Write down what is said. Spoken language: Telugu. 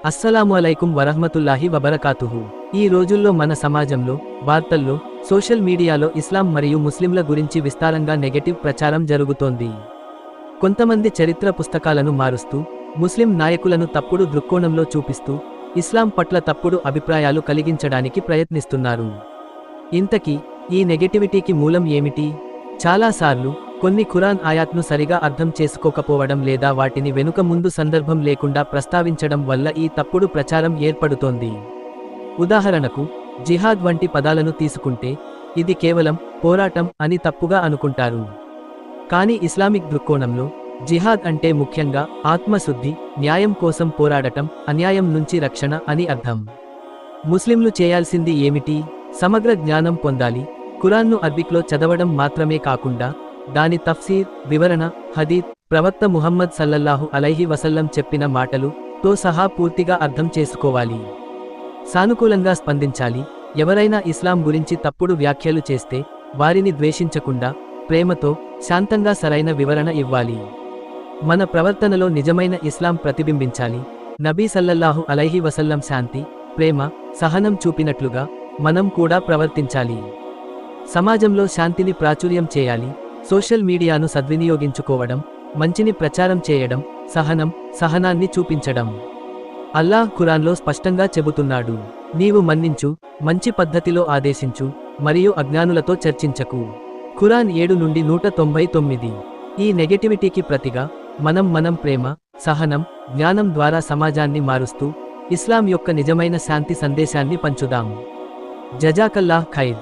అస్సలాము అలైకుం వరహ్మతుల్లాహి వబరకాతుహు. ఈ రోజుల్లో మన సమాజంలో, వార్తల్లో, సోషల్ మీడియాలో ఇస్లాం మరియు ముస్లింల గురించి విస్తారంగా నెగటివ్ ప్రచారం జరుగుతోంది. కొంతమంది చరిత్ర పుస్తకాలను మారుస్తూ, ముస్లిం నాయకులను తప్పుడు దృక్కోణంలో చూపిస్తూ, ఇస్లాం పట్ల తప్పుడు అభిప్రాయాలు కలిగించడానికి ప్రయత్నిస్తున్నారు. ఇంతకీ ఈ నెగటివిటీకి మూలం ఏమిటి? చాలాసార్లు కొన్ని ఖురాన్ ఆయాత్ను సరిగా అర్థం చేసుకోకపోవడం లేదా వాటిని వెనుక ముందు సందర్భం లేకుండా ప్రస్తావించడం వల్ల ఈ తప్పుడు ప్రచారం ఏర్పడుతోంది. ఉదాహరణకు, జిహాద్ వంటి పదాలను తీసుకుంటే, ఇది కేవలం పోరాటం అని తప్పుగా అనుకుంటారు. కానీ ఇస్లామిక్ దృక్కోణంలో జిహాద్ అంటే ముఖ్యంగా ఆత్మశుద్ధి, న్యాయం కోసం పోరాడటం, అన్యాయం నుంచి రక్షణ అని అర్థం. ముస్లింలు చేయాల్సింది ఏమిటి? సమగ్ర జ్ఞానం పొందాలి. ఖురాన్ను అరబిక్లో చదవడం మాత్రమే కాకుండా దాని తఫ్సీర్, వివరణ, హదీత్, ప్రవక్త ముహమ్మద్ సల్లల్లాహు అలైహి వసల్లం చెప్పిన మాటలు తో సహా పూర్తిగా అర్థం చేసుకోవాలి. సానుకూలంగా స్పందించాలి. ఎవరైనా ఇస్లాం గురించి తప్పుడు వ్యాఖ్యలు చేస్తే వారిని ద్వేషించకుండా ప్రేమతో, శాంతంగా సరైన వివరణ ఇవ్వాలి. మన ప్రవర్తనలో నిజమైన ఇస్లాం ప్రతిబింబించాలి. నబీ సల్లల్లాహు అలైహి వసల్లం శాంతి, ప్రేమ, సహనం చూపినట్లుగా మనం కూడా ప్రవర్తించాలి. సమాజంలో శాంతిని ప్రాచుర్యం చేయాలి. సోషల్ మీడియాను సద్వినియోగించుకోవడం, మంచిని ప్రచారం చేయడం, సహనాన్ని చూపించడం. అల్లాహ్ ఖురాన్లో స్పష్టంగా చెబుతున్నాడు, నీవు మన్నించు, మంచి పద్ధతిలో ఆదేశించు, మరియు అజ్ఞానులతో చర్చించకు. ఖురాన్ 7-199. ఈ నెగటివిటీకి ప్రతిగా మనం ప్రేమ, సహనం, జ్ఞానం ద్వారా సమాజాన్ని మారుస్తూ ఇస్లాం యొక్క నిజమైన శాంతి సందేశాన్ని పంచుదాం. జజాకల్లాహ్ ఖైర్.